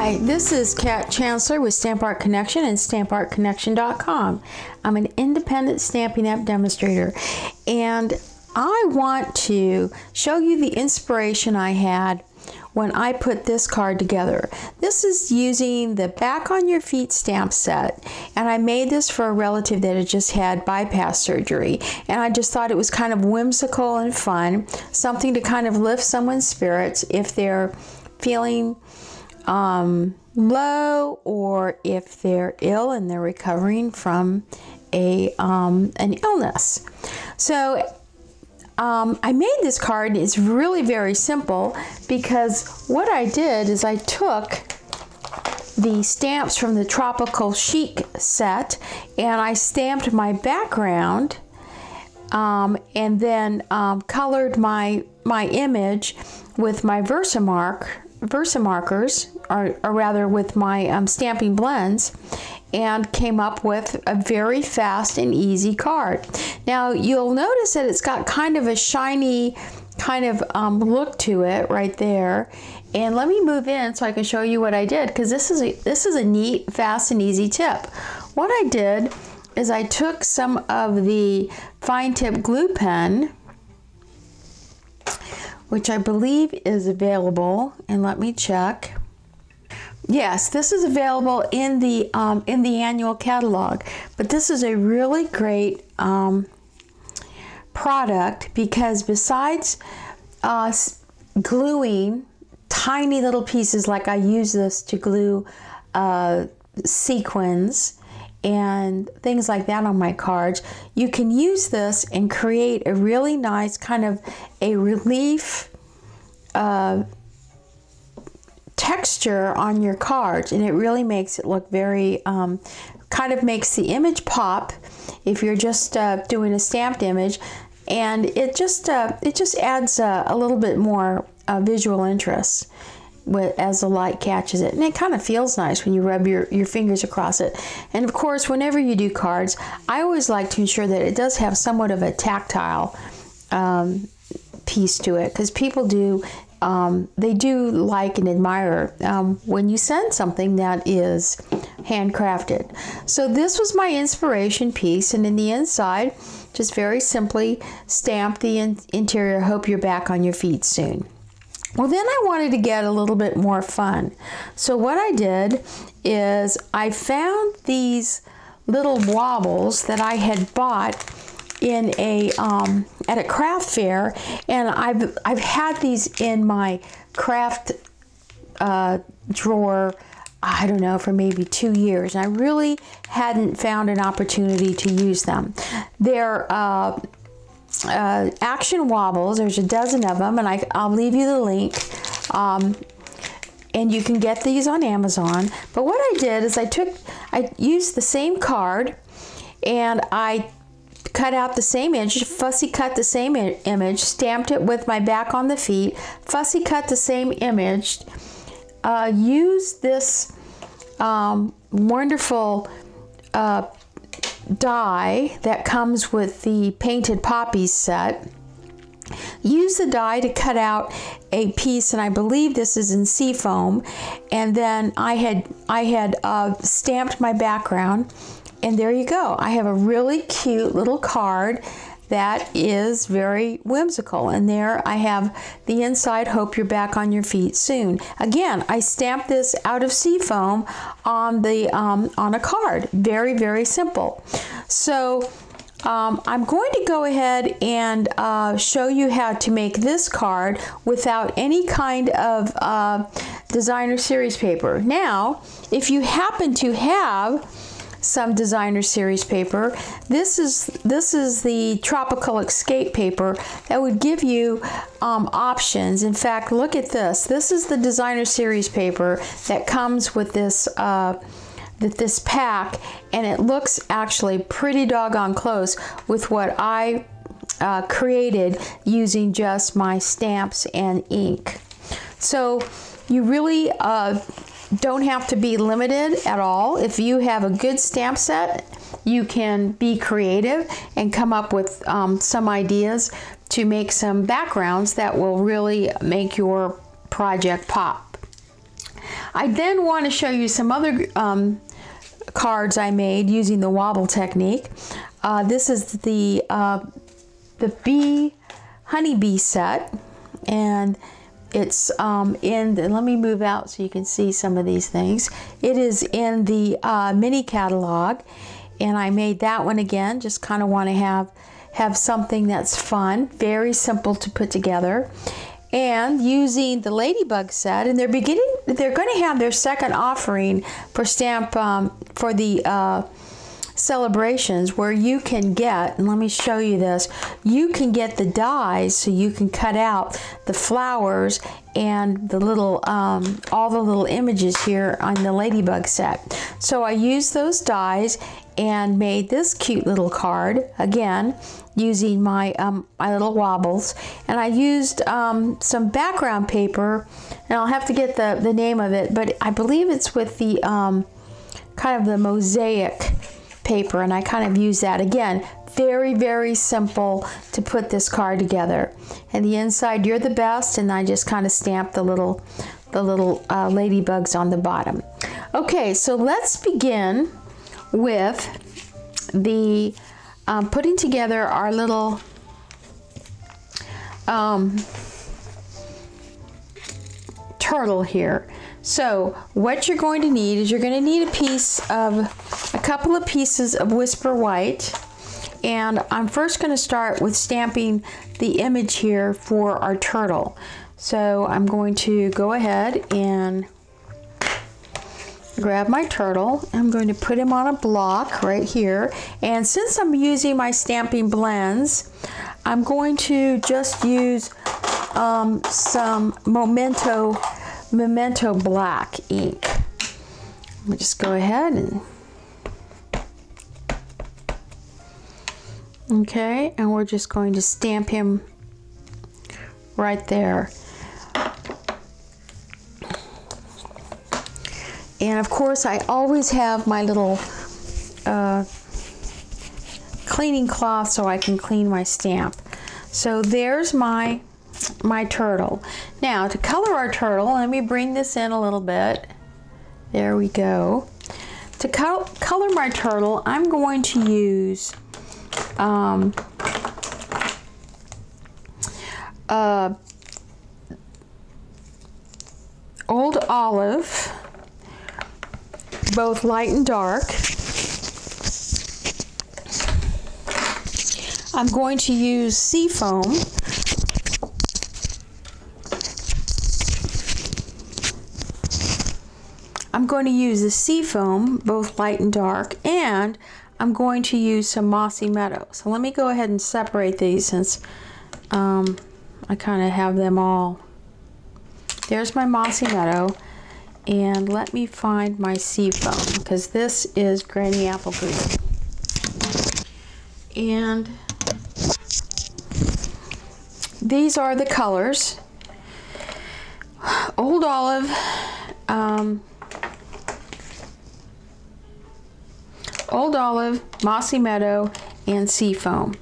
Hi, this is Kat Chancellor with Stamp Art Connection and StampArtConnection.com. I'm an independent Stampin' Up demonstrator, and I want to show you the inspiration I had when I put this card together. This is using the Back on Your Feet stamp set, and I made this for a relative that had just had bypass surgery, and I just thought it was kind of whimsical and fun, something to kind of lift someone's spirits if they're feeling low, or if they're ill and they're recovering from an illness. So I made this card. It's really very simple because what I did is I took the stamps from the Tropical Chic set and I stamped my background and then colored my image with my Versamarkers, or rather with my stamping blends, and came up with a very fast and easy card. Now you'll notice that it's got kind of a shiny kind of look to it right there. And let me move in so I can show you what I did, because this is a neat, fast and easy tip. What I did is I took some of the fine tip glue pen, which I believe is available, and let me check. Yes, this is available in the annual catalog, but this is a really great product because besides gluing tiny little pieces, like I use this to glue sequins and things like that on my cards, you can use this and create a really nice kind of a relief texture on your cards, and it really makes it look very kind of makes the image pop if you're just doing a stamped image, and it just adds a little bit more visual interest as the light catches it, and it kind of feels nice when you rub your fingers across it. And of course, whenever you do cards, I always like to ensure that it does have somewhat of a tactile piece to it, because people do they do like and admire when you send something that is handcrafted. So this was my inspiration piece, and in the inside, just very simply stamp the interior, "Hope you're back on your feet soon." Well, then I wanted to get a little bit more fun. So what I did is I found these little wobbles that I had bought in at a craft fair, and I've had these in my craft drawer, I don't know, for maybe 2 years, and I really hadn't found an opportunity to use them. They're action wobbles. There's a dozen of them, and I'll leave you the link, and you can get these on Amazon. But what I did is I used the same card, and I cut out the same image, fussy cut the same image, stamped it with my Back on the Feet, fussy cut the same image, used this wonderful die that comes with the Painted Poppies set. Use the die to cut out a piece, and I believe this is in seafoam, and then I had stamped my background. And there you go. I have a really cute little card that is very whimsical. And there I have the inside, "Hope you're back on your feet soon." Again, I stamped this out of seafoam on a card. Very, very simple. So I'm going to go ahead and show you how to make this card without any kind of designer series paper. Now, if you happen to have some designer series paper, this is the Tropical Escape paper that would give you options. In fact, look at this. This is the designer series paper that comes with this this pack, and it looks actually pretty doggone close with what I created using just my stamps and ink. So you really don't have to be limited at all. If you have a good stamp set, you can be creative and come up with some ideas to make some backgrounds that will really make your project pop. I then want to show you some other cards I made using the Wobble technique. This is the honeybee set, and it's in the, let me move out so you can see some of these things. It is in the mini catalog, and I made that one again. Just kind of want to have something that's fun, very simple to put together. And using the ladybug set, and they're going to have their second offering for for the celebrations, where you can get, and let me show you this, you can get the dies so you can cut out the flowers and the little all the little images here on the ladybug set. So I used those dies and made this cute little card, again using my my little wobbles, and I used some background paper, and I'll have to get the name of it, but I believe it's with the kind of the mosaic paper, and I kind of use that. Again, very, very simple to put this card together. And the inside, you're the best, and I just kind of stamp the little ladybugs on the bottom. Okay, so let's begin with the putting together our little turtle here. So what you're going to need is you're going to need a couple of pieces of Whisper White, and I'm first going to start with stamping the image here for our turtle. So I'm going to go ahead and grab my turtle. I'm going to put him on a block right here, and since I'm using my stamping blends, I'm going to just use some Memento black ink. Let me just go ahead and okay, and we're just going to stamp him right there. And of course, I always have my little cleaning cloth so I can clean my stamp. So there's my turtle. Now to color our turtle, let me bring this in a little bit. There we go. To color my turtle, I'm going to use Old Olive, both light and dark. I'm going to use Seafoam. I'm going to use the Seafoam, both light and dark, and I'm going to use some Mossy Meadow. So let me go ahead and separate these since I kind of have them all. There's my Mossy Meadow, and let me find my Seafoam, because this is Granny Apple Green. And these are the colors. Old Olive, Old Olive, Mossy Meadow, and Seafoam.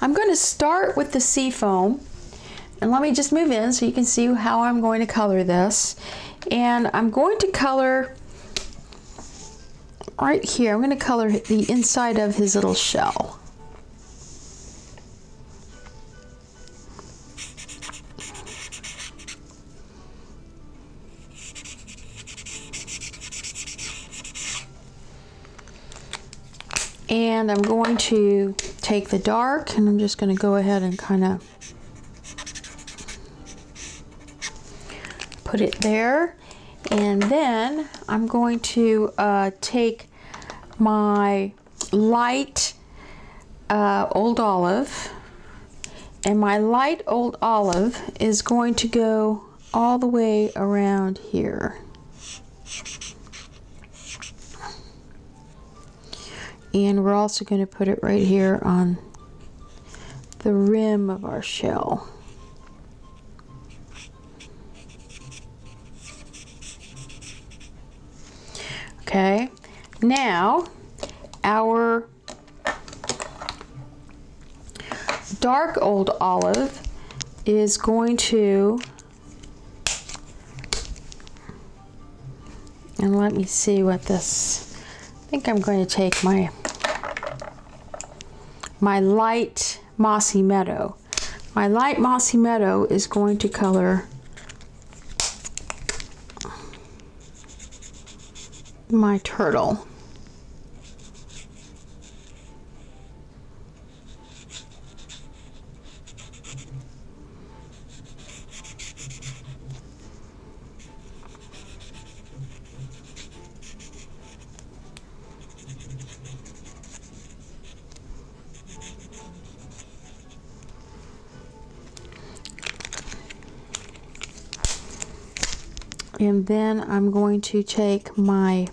I'm going to start with the Seafoam, and let me just move in so you can see how I'm going to color this. And I'm going to color right here. I'm going to color the inside of his little shell. And I'm going to take the dark, and I'm just going to go ahead and kind of put it there. And then I'm going to take my light Old Olive, and my light Old Olive is going to go all the way around here. And we're also going to put it right here on the rim of our shell. Okay, now our dark Old Olive is going to And let me see what this, I think I'm going to take my light Mossy Meadow. My light Mossy Meadow is going to color my turtle. And then I'm going to take my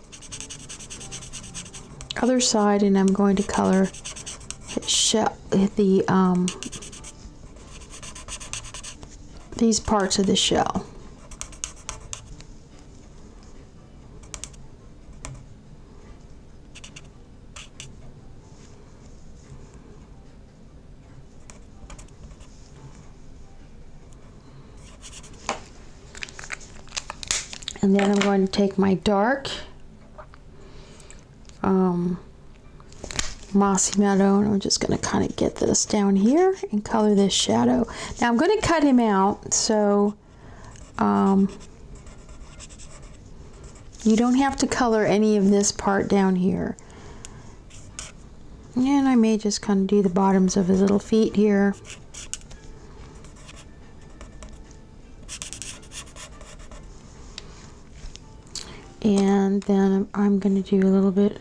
other side and I'm going to color these parts of the shell. And then I'm going to take my dark Mossy Meadow, and I'm just going to kind of get this down here and color this shadow. Now I'm going to cut him out, so you don't have to color any of this part down here. And I may just kind of do the bottoms of his little feet here. And then I'm going to do a little bit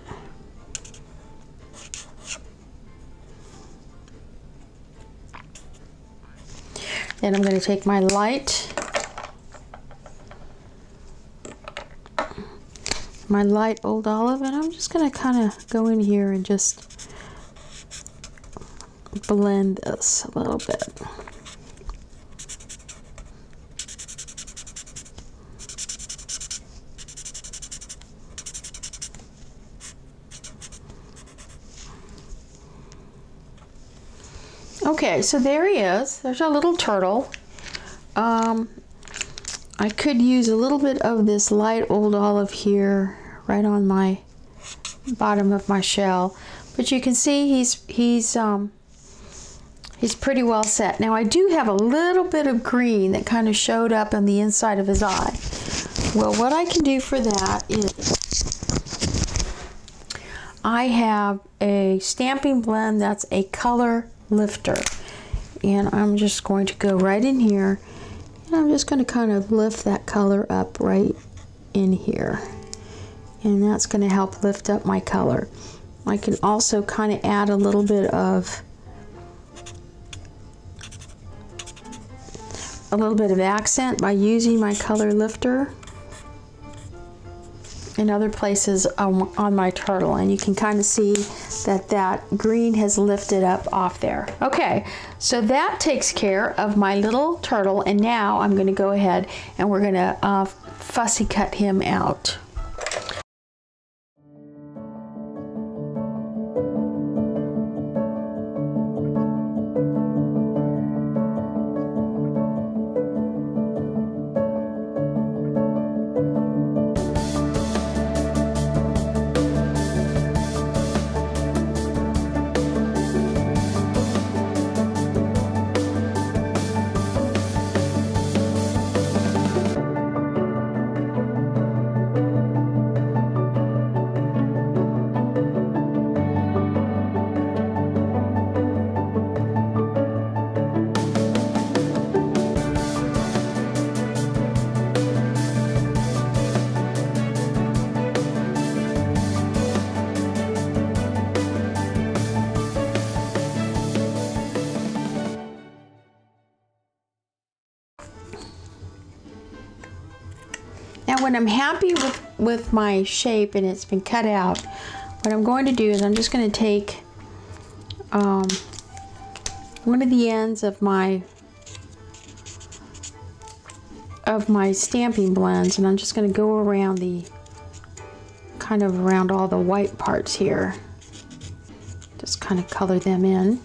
then I'm going to take my light Old Olive, and I'm just going to kind of go in here and just blend this a little bit. Okay, so there he is. There's our little turtle. I could use a little bit of this light Old Olive here, right on my bottom of my shell. But you can see he's pretty well set. Now I do have a little bit of green that kind of showed up on the inside of his eye. Well, what I can do for that is I have a stamping blend that's a color lifter, and I'm just going to go right in here, and I'm just going to kind of lift that color up right in here, and that's going to help lift up my color. I can also kind of add a little bit of accent by using my color lifter in other places on my turtle, and you can kind of see that green has lifted up off there. Okay, so that takes care of my little turtle, and now I'm going to go ahead and we're going to fussy cut him out. Now when I'm happy with my shape and it's been cut out, what I'm going to do is I'm just going to take one of the ends of my stamping blends, and I'm just going to go around around all the white parts here. Just kind of color them in.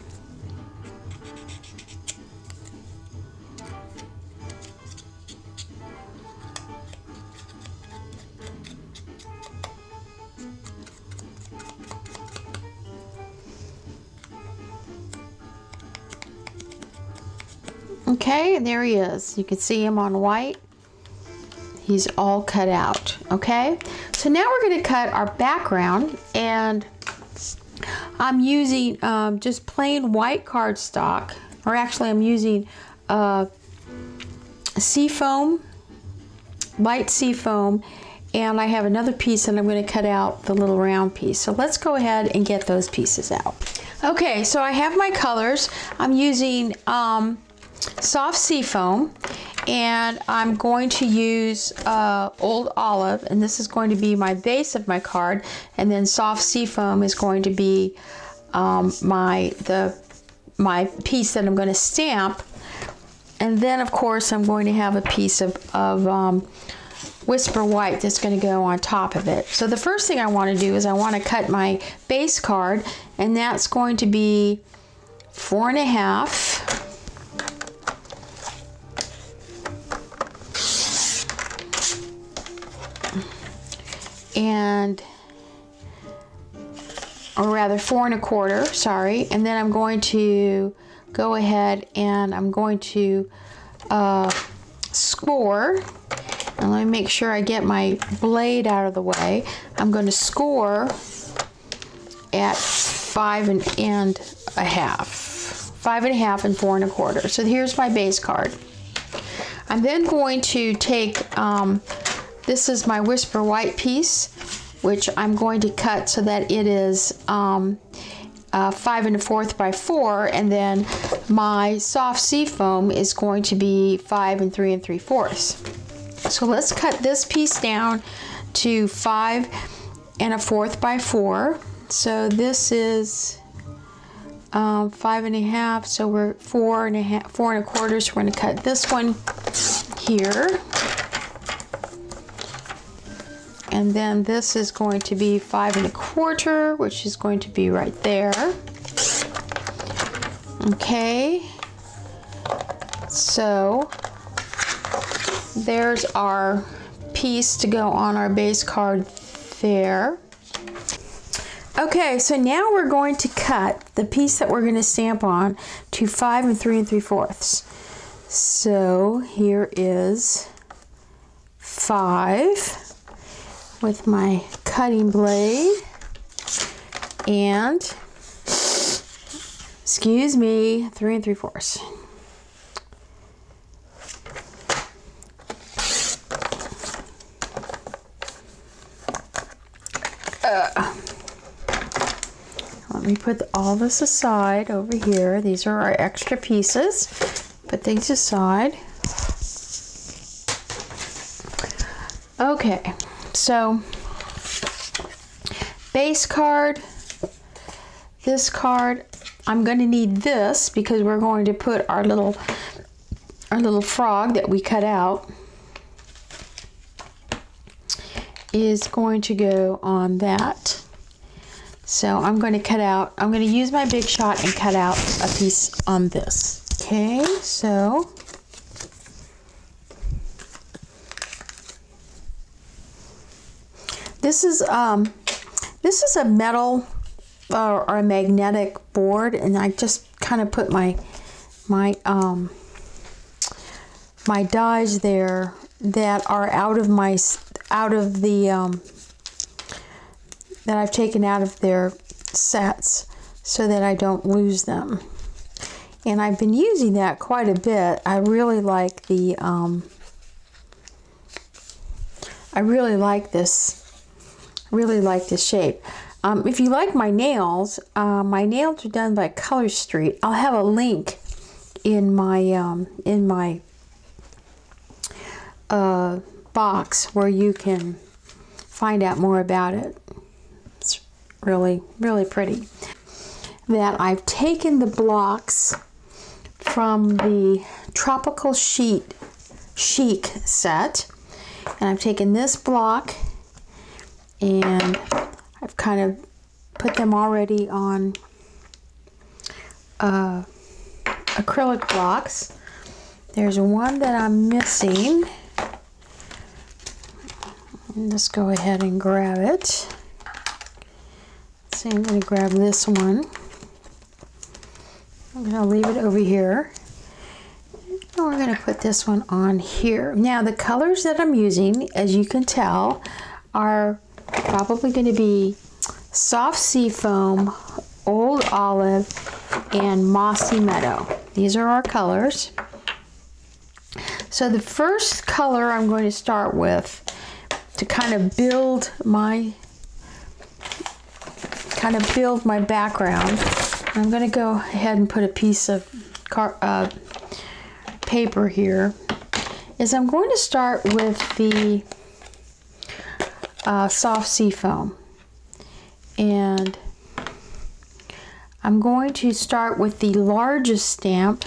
Okay, and there he is. You can see him on white. He's all cut out. Okay, so now we're going to cut our background, and I'm using just plain white cardstock, or actually I'm using seafoam, light seafoam, and I have another piece and I'm going to cut out the little round piece. So let's go ahead and get those pieces out. Okay, so I have my colors. I'm using soft seafoam, and I'm going to use Old Olive, and this is going to be my base of my card, and then soft seafoam is going to be my piece that I'm going to stamp, and then of course I'm going to have a piece of Whisper White that's going to go on top of it. So the first thing I want to do is I want to cut my base card, and that's going to be 4.5. Or rather 4.25, sorry. And then I'm going to go ahead and I'm going to score. And let me make sure I get my blade out of the way. I'm going to score at 5.5. 5.5 and 4.25. So here's my base card. I'm then going to take, this is my Whisper White piece, which I'm going to cut so that it is 5 1/4 by 4, and then my soft seafoam is going to be 5 3 3/4. So let's cut this piece down to 5 1/4 by 4. So this is 5 1/2. So we're 4 1/2, 4 1/4. So we're going to cut this one here. And then this is going to be 5 1/4, which is going to be right there. Okay. So there's our piece to go on our base card there. Okay, so now we're going to cut the piece that we're going to stamp on to 5 3 3/4. So here is 5 with my cutting blade, and excuse me, 3 3/4. Let me put all this aside over here. These are our extra pieces. Put these aside. Okay, so base card, this card, I'm going to need this because we're going to put our little frog that we cut out is going to go on that. So I'm going to cut out, I'm going to use my Big Shot and cut out a piece on this. Okay, so this is a metal or a magnetic board, and I just kind of put my dies there that are that I've taken out of their sets so that I don't lose them. And I've been using that quite a bit. I really like the this shape. If you like my nails are done by Color Street. I'll have a link in my box where you can find out more about it. It's really, really pretty. That I've taken the blocks from the Tropical Chic set, and I've taken this block and I've kind of put them already on acrylic blocks. There's one that I'm missing. Let's go ahead and grab it. So I'm going to grab this one. I'm going to leave it over here. And we're going to put this one on here. Now the colors that I'm using, as you can tell, are probably going to be soft seafoam, old olive, and mossy meadow. These are our colors. So the first color I'm going to start with to kind of build my background. I'm going to go ahead and put a piece of paper here. Is I'm going to start with the soft seafoam, and I'm going to start with the largest stamp,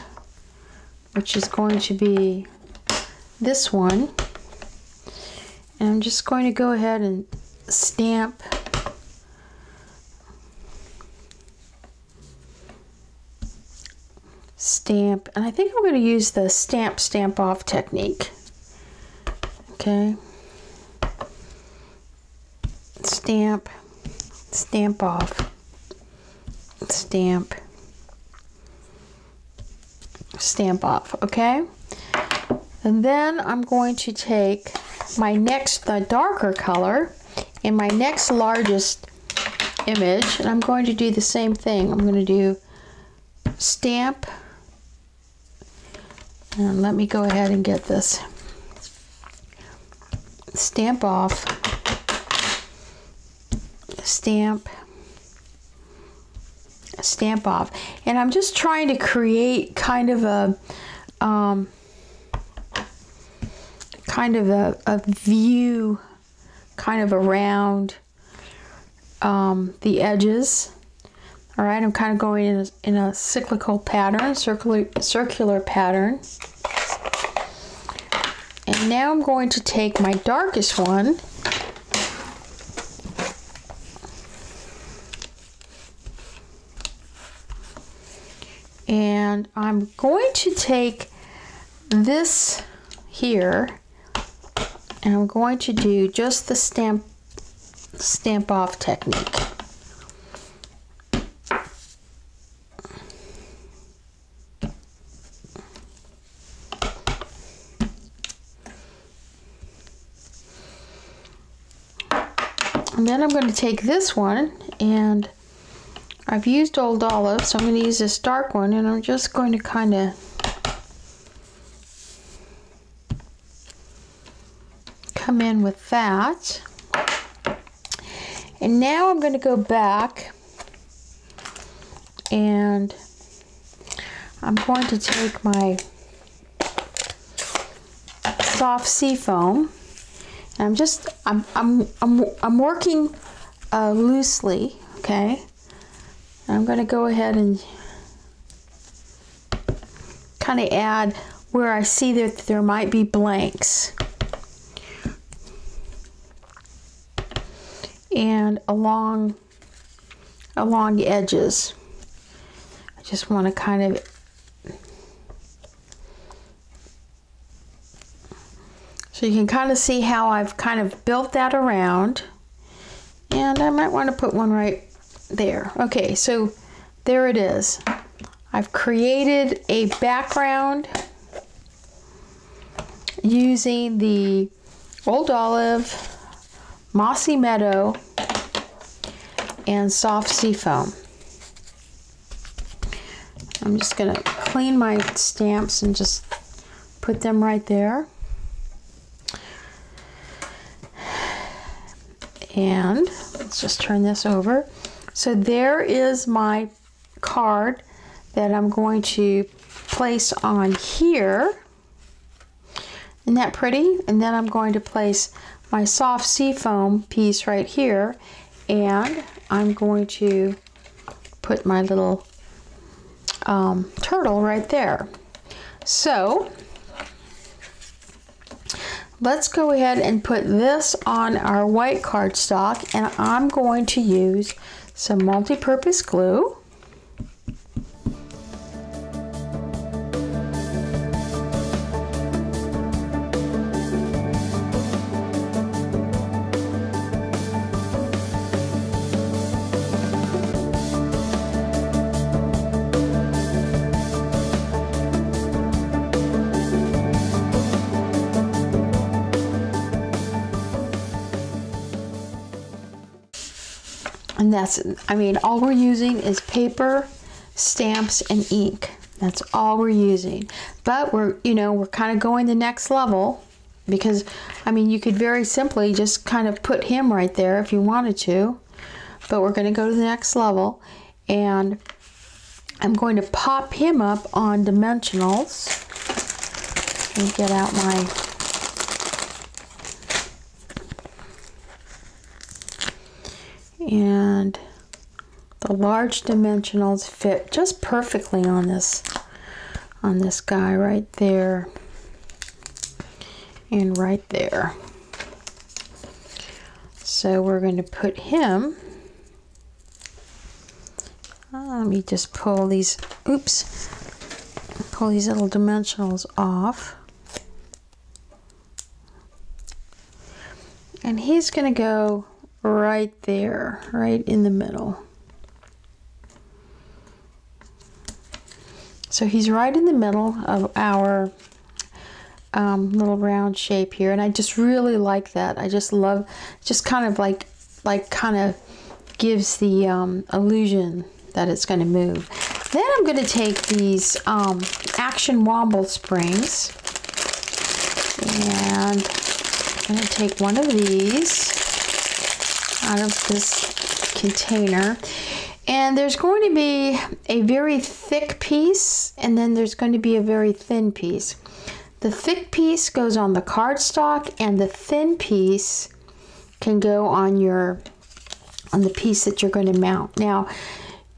which is going to be this one, and I'm just going to go ahead and stamp and I think I'm going to use the stamp off technique. Okay, stamp off, stamp off. Okay, and then I'm going to take the darker color in my next largest image, and I'm going to do the same thing. I'm going to do stamp, and let me go ahead and get this. Stamp off, stamp off, and I'm just trying to create kind of a view, kind of around the edges. All right, I'm kind of going in a cyclical pattern, circular pattern. And now I'm going to take my darkest one and I'm going to take this here, and I'm going to do just the stamp off technique. And then I'm going to take this one, and I've used old olive, so I'm going to use this dark one, and I'm just going to kind of come in with that. And now I'm going to go back, and I'm going to take my soft seafoam. I'm working loosely, okay? I'm going to go ahead and kind of add where I see that there might be blanks, and along the edges. I just want to kind of so you can kind of see how I've kind of built that around, and I might want to put one right there. Okay, so there it is. I've created a background using the old olive, mossy meadow, and soft seafoam. I'm just going to clean my stamps and just put them right there. And let's just turn this over. So there is my card that I'm going to place on here. Isn't that pretty? And then I'm going to place my soft seafoam piece right here, and I'm going to put my little turtle right there. So let's go ahead and put this on our white cardstock, and I'm going to use some multi-purpose glue. And that's, I mean, all we're using is paper, stamps, and ink. That's all we're using. But we're, you know, we're kind of going the next level, because, I mean, you could very simply just kind of put him right there if you wanted to. But we're going to go to the next level, and I'm going to pop him up on dimensionals. Let me get out my and the large dimensionals fit just perfectly on this guy right there and right there. So we're going to put him, let me just pull these, oops, pull these little dimensionals off. And he's going to go right there, right in the middle. So he's right in the middle of our little round shape here, and I just really like that. I just love, just kind of like kind of gives the illusion that it's going to move. Then I'm going to take these Action Wobble springs, and I'm going to take one of these out of this container, and there's going to be a very thick piece, and then there's going to be a very thin piece. The thick piece goes on the cardstock, and the thin piece can go on the piece that you're going to mount. Now,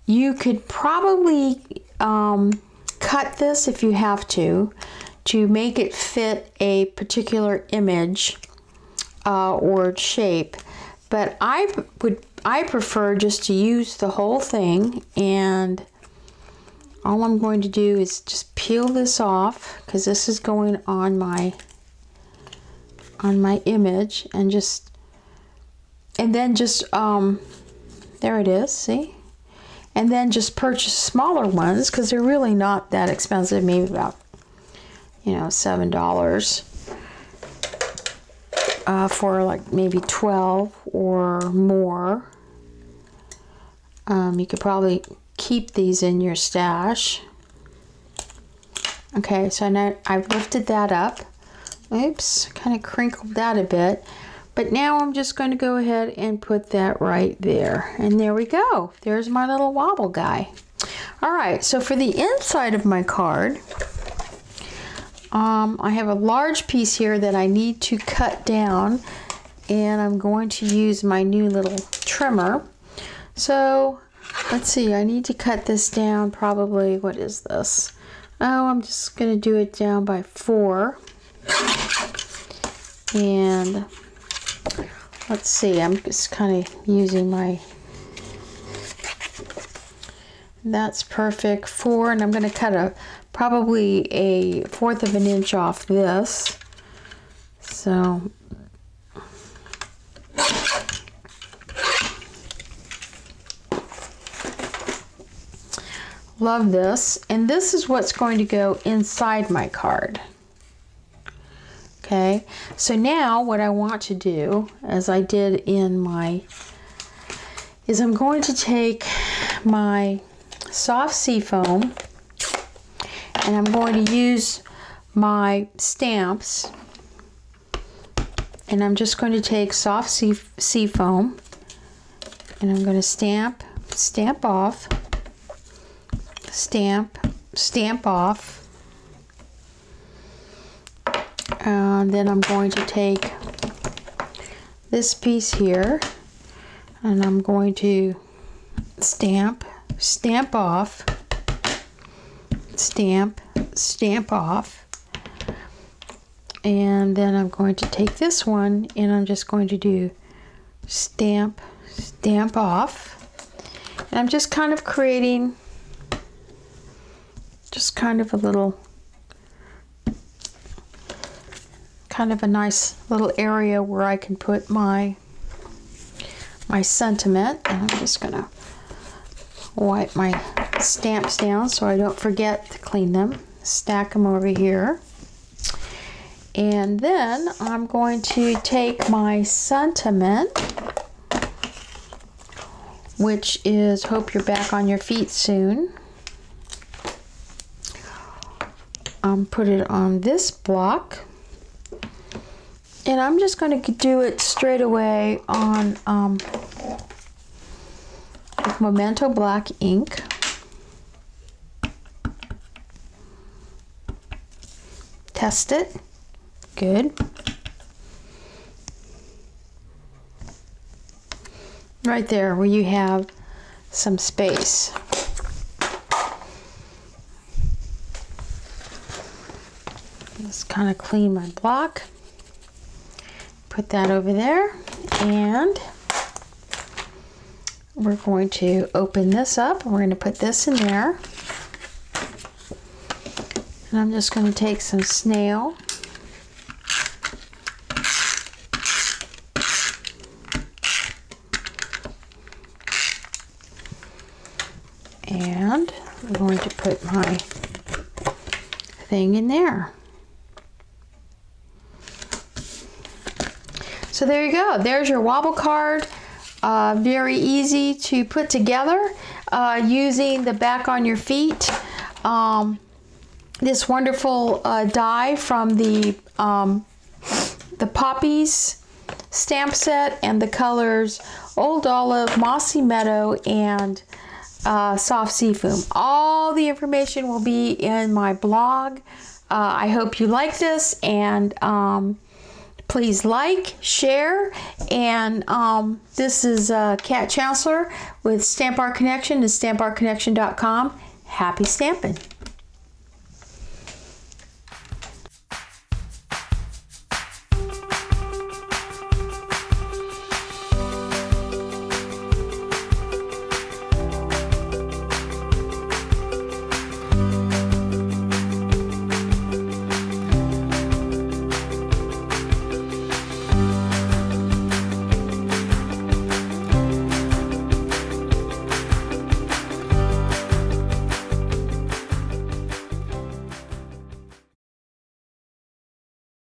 you could probably cut this if you have to make it fit a particular image or shape. But I prefer just to use the whole thing, and all I'm going to do is just peel this off, because this is going on my image, and then just there it is, see? And then just purchase smaller ones, because they're really not that expensive, maybe about, you know, $7. For like maybe 12 or more. You could probably keep these in your stash. Okay, so now I've lifted that up. Oops, kind of crinkled that a bit. But now I'm just going to go ahead and put that right there. And there we go. There's my little wobble guy. All right, so for the inside of my card, I have a large piece here that I need to cut down, and I'm going to use my new little trimmer. So let's see, I need to cut this down probably, what is this? Oh, I'm just going to do it down by 4. And let's see, I'm just kind of using my, that's perfect, 4, and I'm going to cut probably a 1/4 of an inch off this. So love this, and this is what's going to go inside my card. Okay, so now what I want to do, as I did in my, is I'm going to take my soft seafoam, and I'm going to use my stamps, and I'm just going to take soft seafoam, and I'm going to stamp off, stamp off, and then I'm going to take this piece here, and I'm going to stamp off, stamp off, and then I'm going to take this one, and I'm just going to do stamp off, and I'm just kind of creating just kind of a little, kind of a nice little area where I can put my sentiment. And I'm just gonna wipe my stamps down so I don't forget to clean them. Stack them over here. And then I'm going to take my sentiment, which is Hope You're Back on Your Feet Soon. Put it on this block. And I'm just going to do it straight away on with Memento Black ink. Test it. Good. Right there where you have some space. Just kind of clean my block. Put that over there, and we're going to open this up. We're going to put this in there. And I'm just going to take some snail. And I'm going to put my thing in there. So there you go. There's your Wobble card. Very easy to put together using the Back on Your Feet. This wonderful die from the Poppies stamp set, and the colors Old Olive, Mossy Meadow, and Soft Sea Foam. All the information will be in my blog. I hope you like this, and please like, share, and this is Kat Chancellor with Stamp Art Connection and StampArtConnection.com. Happy stamping!